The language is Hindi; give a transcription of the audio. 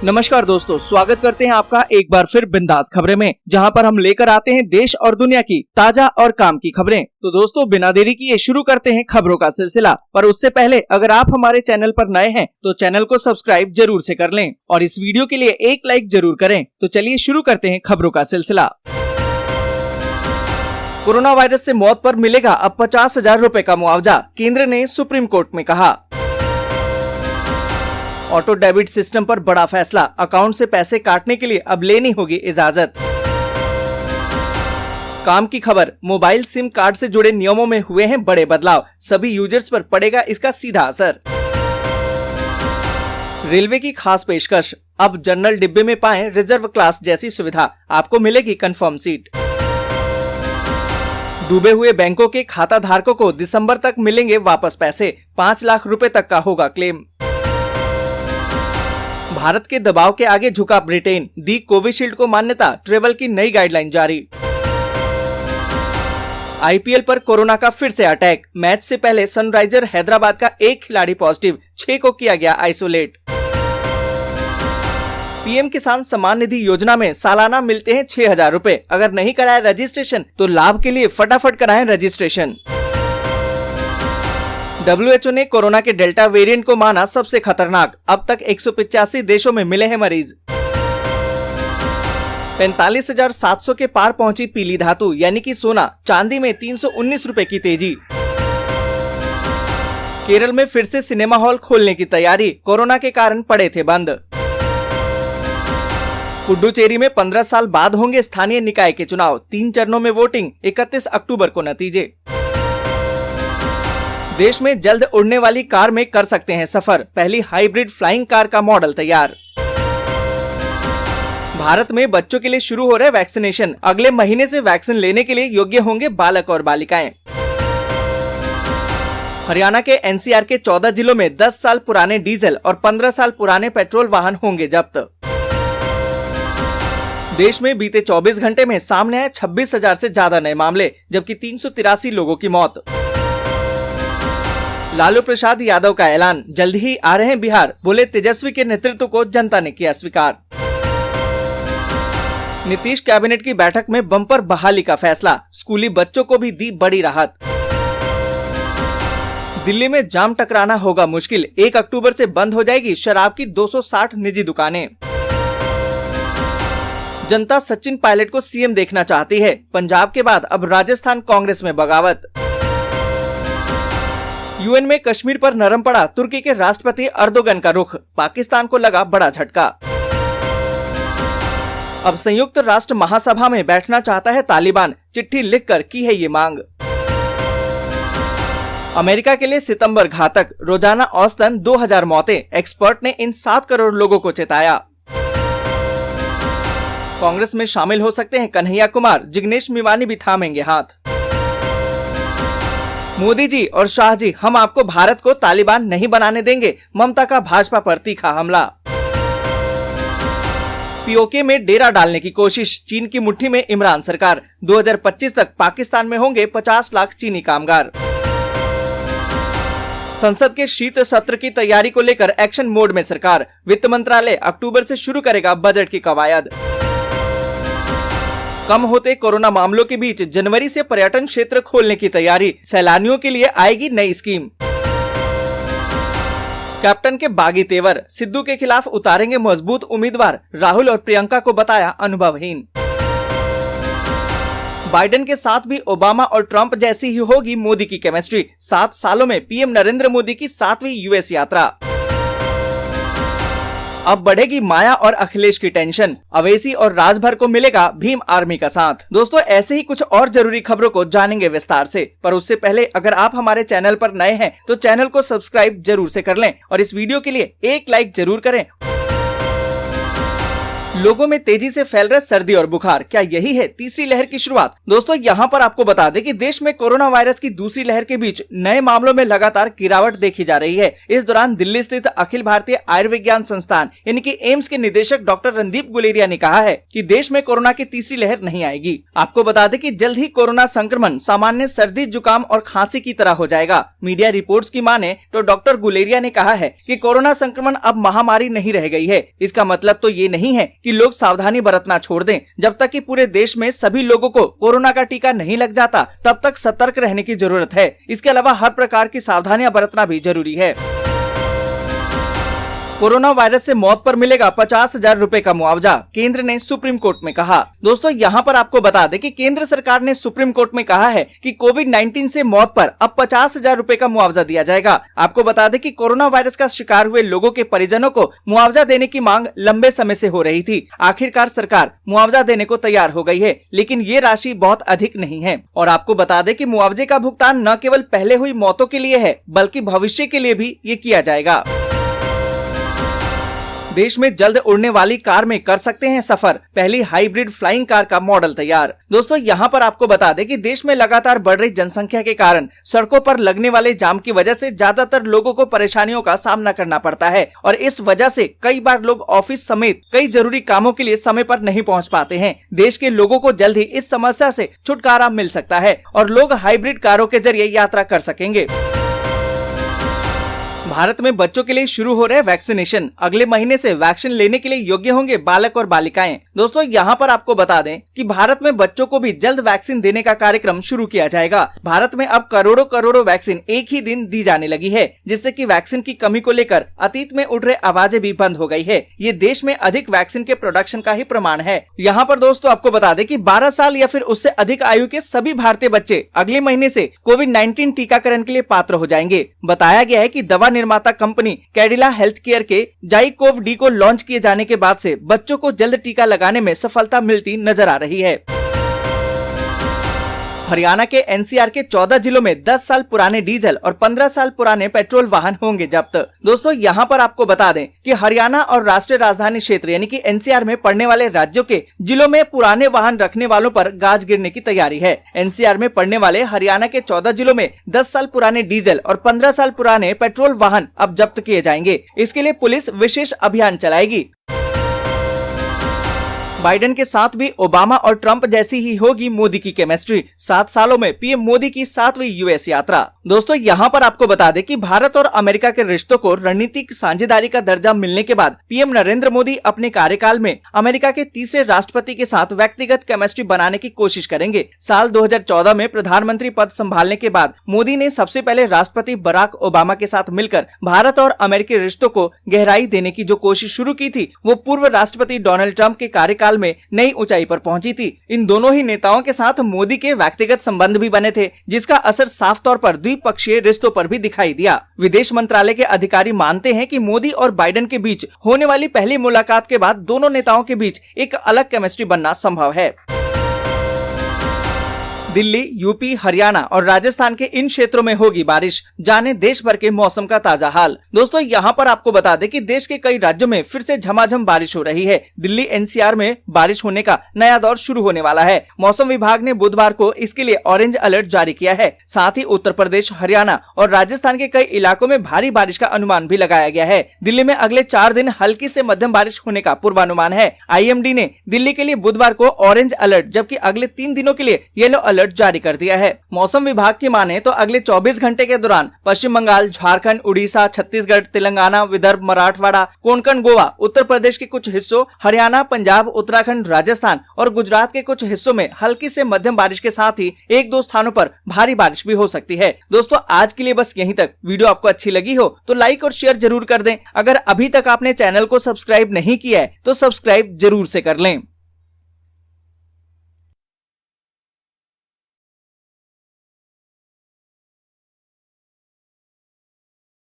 नमस्कार दोस्तों, स्वागत करते हैं आपका एक बार फिर बिंदास खबरें में, जहां पर हम लेकर आते हैं देश और दुनिया की ताजा और काम की खबरें। तो दोस्तों, बिना देरी किए शुरू करते हैं खबरों का सिलसिला। पर उससे पहले अगर आप हमारे चैनल पर नए हैं तो चैनल को सब्सक्राइब जरूर से कर लें और इस वीडियो के लिए एक लाइक जरूर करें। तो चलिए शुरू करते हैं खबरों का सिलसिला। कोरोना वायरस से मौत पर मिलेगा अब 50,000 रूपए का मुआवजा, केंद्र ने सुप्रीम कोर्ट में कहा। ऑटो डेबिट सिस्टम पर बड़ा फैसला, अकाउंट से पैसे काटने के लिए अब लेनी होगी इजाजत। काम की खबर, मोबाइल सिम कार्ड से जुड़े नियमों में हुए हैं बड़े बदलाव, सभी यूजर्स पर पड़ेगा इसका सीधा असर। रेलवे की खास पेशकश, अब जनरल डिब्बे में पाएं रिजर्व क्लास जैसी सुविधा, आपको मिलेगी कंफर्म सीट। डूबे हुए बैंकों के खाता धारकों को दिसंबर तक मिलेंगे वापस पैसे, 5 लाख रुपए तक का होगा क्लेम। भारत के दबाव के आगे झुका ब्रिटेन, दी कोविशील्ड को मान्यता, ट्रेवल की नई गाइडलाइन जारी। आईपीएल पर कोरोना का फिर से अटैक, मैच से पहले सनराइजर हैदराबाद का एक खिलाड़ी पॉजिटिव, 6 को किया गया आइसोलेट। पीएम किसान सम्मान निधि योजना में सालाना मिलते हैं 6,000 रूपए, अगर नहीं कराया रजिस्ट्रेशन तो लाभ के लिए फटाफट कराएं रजिस्ट्रेशन। WHO ने कोरोना के डेल्टा वेरिएंट को माना सबसे खतरनाक, अब तक 185 देशों में मिले हैं मरीज। 45,700 के पार पहुंची पीली धातु यानी कि सोना, चांदी में 319 रूपए की तेजी। केरल में फिर से सिनेमा हॉल खोलने की तैयारी, कोरोना के कारण पड़े थे बंद। पुडुचेरी में 15 साल बाद होंगे स्थानीय निकाय के चुनाव, 3 चरणों में वोटिंग, 31 अक्टूबर को नतीजे। देश में जल्द उड़ने वाली कार में कर सकते हैं सफर, पहली हाइब्रिड फ्लाइंग कार का मॉडल तैयार। भारत में बच्चों के लिए शुरू हो रहे वैक्सीनेशन, अगले महीने से वैक्सीन लेने के लिए योग्य होंगे बालक और बालिकाएं। हरियाणा के एनसीआर के 14 जिलों में 10 साल पुराने डीजल और 15 साल पुराने पेट्रोल वाहन होंगे जब्त। देश में बीते 24 घंटे में सामने आए 26,000 से ज्यादा नए मामले, जबकि 383 लोगों की मौत। लालू प्रसाद यादव का ऐलान, जल्द ही आ रहे हैं बिहार, बोले तेजस्वी के नेतृत्व को जनता ने किया स्वीकार। नीतीश कैबिनेट की बैठक में बम्पर बहाली का फैसला, स्कूली बच्चों को भी दी बड़ी राहत। दिल्ली में जाम टकराना होगा मुश्किल, 1 अक्टूबर से बंद हो जाएगी शराब की 260 निजी दुकानें। जनता सचिन पायलट को सीएम देखना चाहती है, पंजाब के बाद अब राजस्थान कांग्रेस में बगावत। यूएन में कश्मीर पर नरम पड़ा तुर्की के राष्ट्रपति अर्दोगन का रुख, पाकिस्तान को लगा बड़ा झटका। अब संयुक्त राष्ट्र महासभा में बैठना चाहता है तालिबान, चिट्ठी लिखकर की है ये मांग। अमेरिका के लिए सितंबर घातक, रोजाना औसतन 2000 मौतें, एक्सपर्ट ने इन 7 करोड़ लोगों को चेताया। कांग्रेस में शामिल हो सकते हैं कन्हैया कुमार, जिग्नेश मेवानी भी थामेंगे हाथ। मोदी जी और शाह जी, हम आपको भारत को तालिबान नहीं बनाने देंगे, ममता का भाजपा पर तीखा हमला। पीओके में डेरा डालने की कोशिश, चीन की मुट्ठी में इमरान सरकार, 2025 तक पाकिस्तान में होंगे 50 लाख चीनी कामगार। संसद के शीत सत्र की तैयारी को लेकर एक्शन मोड में सरकार, वित्त मंत्रालय अक्टूबर से शुरू करेगा बजट की कवायद। कम होते कोरोना मामलों के बीच जनवरी से पर्यटन क्षेत्र खोलने की तैयारी, सैलानियों के लिए आएगी नई स्कीम। कैप्टन के बागी तेवर, सिद्धू के खिलाफ उतारेंगे मजबूत उम्मीदवार, राहुल और प्रियंका को बताया अनुभवहीन। बाइडेन के साथ भी ओबामा और ट्रंप जैसी ही होगी मोदी की केमिस्ट्री, 7 सालों में पीएम नरेंद्र मोदी की 7वीं यूएस यात्रा। अब बढ़ेगी माया और अखिलेश की टेंशन, अवेसी और राजभर को मिलेगा भीम आर्मी का साथ। दोस्तों, ऐसे ही कुछ और जरूरी खबरों को जानेंगे विस्तार से, पर उससे पहले अगर आप हमारे चैनल पर नए हैं तो चैनल को सब्सक्राइब जरूर से कर लें और इस वीडियो के लिए एक लाइक जरूर करें। लोगों में तेजी से फैल रहे सर्दी और बुखार, क्या यही है तीसरी लहर की शुरुआत? दोस्तों यहाँ पर आपको बता दें कि देश में कोरोना वायरस की दूसरी लहर के बीच नए मामलों में लगातार गिरावट देखी जा रही है। इस दौरान दिल्ली स्थित अखिल भारतीय आयुर्विज्ञान संस्थान यानी कि एम्स के निदेशक डॉक्टर रणदीप गुलेरिया ने कहा है कि देश में कोरोना की तीसरी लहर नहीं आएगी। आपको बता दें कि जल्द ही कोरोना संक्रमण सामान्य सर्दी, जुकाम और खांसी की तरह हो जाएगा। मीडिया रिपोर्ट्स की माने तो डॉक्टर गुलेरिया ने कहा है कि कोरोना संक्रमण अब महामारी नहीं रह गई है। इसका मतलब तो ये नहीं है कि लोग सावधानी बरतना छोड़ दें। जब तक कि पूरे देश में सभी लोगों को कोरोना का टीका नहीं लग जाता, तब तक सतर्क रहने की जरूरत है। इसके अलावा हर प्रकार की सावधानियां बरतना भी जरूरी है। कोरोना वायरस से मौत पर मिलेगा 50,000 रुपए का मुआवजा, केंद्र ने सुप्रीम कोर्ट में कहा। दोस्तों यहाँ पर आपको बता दें कि केंद्र सरकार ने सुप्रीम कोर्ट में कहा है कि कोविड-19 से मौत पर अब 50,000 रुपए का मुआवजा दिया जाएगा। आपको बता दें कि कोरोना वायरस का शिकार हुए लोगों के परिजनों को मुआवजा देने की मांग लंबे समय से हो रही थी। आखिरकार सरकार मुआवजा देने को तैयार हो गई है, लेकिन ये राशि बहुत अधिक नहीं है। और आपको बता दें कि मुआवजे का भुगतान न केवल पहले हुई मौतों के लिए है, बल्कि भविष्य के लिए भी ये किया जाएगा। देश में जल्द उड़ने वाली कार में कर सकते हैं सफर, पहली हाइब्रिड फ्लाइंग कार का मॉडल तैयार। दोस्तों यहाँ पर आपको बता दें कि देश में लगातार बढ़ रही जनसंख्या के कारण सड़कों पर लगने वाले जाम की वजह से ज्यादातर लोगों को परेशानियों का सामना करना पड़ता है और इस वजह से कई बार लोग ऑफिस समेत कई जरूरी कामों के लिए समय पर नहीं पहुँच पाते हैं। देश के लोगों को जल्द ही इस समस्या से छुटकारा मिल सकता है और लोग हाइब्रिड कारों के जरिए यात्रा कर सकेंगे। भारत में बच्चों के लिए शुरू हो रहे वैक्सीनेशन, अगले महीने से वैक्सीन लेने के लिए योग्य होंगे बालक और बालिकाएं। दोस्तों यहाँ पर आपको बता दें कि भारत में बच्चों को भी जल्द वैक्सीन देने का कार्यक्रम शुरू किया जाएगा। भारत में अब करोड़ों वैक्सीन एक ही दिन दी जाने लगी है, जिससे कि वैक्सीन की कमी को लेकर अतीत में उठ रहे आवाजें भी बंद हो गई है। ये देश में अधिक वैक्सीन के प्रोडक्शन का ही प्रमाण है। यहाँ पर दोस्तों आपको बता दें कि 12 साल या फिर उससे अधिक आयु के सभी भारतीय बच्चे अगले महीने से कोविड-19 टीकाकरण के लिए पात्र हो जाएंगे। बताया गया है कि दवा निर्माता कंपनी कैडिला हेल्थ केयर के जाइकोव-डी को लॉन्च किए जाने के बाद से बच्चों को जल्द टीका लगाने में सफलता मिलती नजर आ रही है। हरियाणा के एनसीआर के 14 जिलों में 10 साल पुराने डीजल और 15 साल पुराने पेट्रोल वाहन होंगे जब्त। दोस्तों यहाँ पर आपको बता दें कि हरियाणा और राष्ट्रीय राजधानी क्षेत्र यानी कि एनसीआर में पड़ने वाले राज्यों के जिलों में पुराने वाहन रखने वालों पर गाज गिरने की तैयारी है। एनसीआर में पड़ने वाले हरियाणा के 14 जिलों में 10 साल पुराने डीजल और 15 साल पुराने पेट्रोल वाहन अब जब्त किए जाएंगे। इसके लिए पुलिस विशेष अभियान चलाएगी। बाइडेन के साथ भी ओबामा और ट्रंप जैसी ही होगी मोदी की केमिस्ट्री, 7 सालों में पीएम मोदी की 7वीं यूएस यात्रा। दोस्तों यहाँ पर आपको बता दें कि भारत और अमेरिका के रिश्तों को रणनीतिक साझेदारी का दर्जा मिलने के बाद पीएम नरेंद्र मोदी अपने कार्यकाल में अमेरिका के तीसरे राष्ट्रपति के साथ व्यक्तिगत केमिस्ट्री बनाने की कोशिश करेंगे। साल 2014 में प्रधानमंत्री पद संभालने के बाद मोदी ने सबसे पहले राष्ट्रपति बराक ओबामा के साथ मिलकर भारत और अमेरिकी रिश्तों को गहराई देने की जो कोशिश शुरू की थी, वो पूर्व राष्ट्रपति डोनाल्ड ट्रंप के कार्यकाल में नई ऊंचाई पर पहुंची थी। इन दोनों ही नेताओं के साथ मोदी के व्यक्तिगत संबंध भी बने थे, जिसका असर साफ तौर पर द्विपक्षीय रिश्तों पर भी दिखाई दिया। विदेश मंत्रालय के अधिकारी मानते हैं कि मोदी और बाइडेन के बीच होने वाली पहली मुलाकात के बाद दोनों नेताओं के बीच एक अलग केमिस्ट्री बनना संभव है। दिल्ली, यूपी, हरियाणा और राजस्थान के इन क्षेत्रों में होगी बारिश, जाने देश भर के मौसम का ताजा हाल। दोस्तों यहाँ पर आपको बता दें कि देश के कई राज्यों में फिर से झमाझम बारिश हो रही है। दिल्ली एनसीआर में बारिश होने का नया दौर शुरू होने वाला है। मौसम विभाग ने बुधवार को इसके लिए ऑरेंज अलर्ट जारी किया है। साथ ही उत्तर प्रदेश, हरियाणा और राजस्थान के कई इलाकों में भारी बारिश का अनुमान भी लगाया गया है। दिल्ली में अगले 4 दिन हल्की से मध्यम बारिश होने का पूर्वानुमान है। IMD ने दिल्ली के लिए बुधवार को ऑरेंज अलर्ट जबकि अगले 3 दिनों के लिए येलो अलर्ट जारी कर दिया है। मौसम विभाग की माने तो अगले 24 घंटे के दौरान पश्चिम बंगाल, झारखंड, उड़ीसा, छत्तीसगढ़, तेलंगाना, विदर्भ, मराठवाड़ा, कोंकण, गोवा, उत्तर प्रदेश के कुछ हिस्सों, हरियाणा, पंजाब, उत्तराखंड, राजस्थान और गुजरात के कुछ हिस्सों में हल्की से मध्यम बारिश के साथ ही 1-2 स्थानों पर भारी बारिश भी हो सकती है। दोस्तों आज के लिए बस यहीं तक। वीडियो आपको अच्छी लगी हो तो लाइक और शेयर जरूर कर दें। अगर अभी तक आपने चैनल को सब्सक्राइब नहीं किया है तो सब्सक्राइब जरूर से कर लें।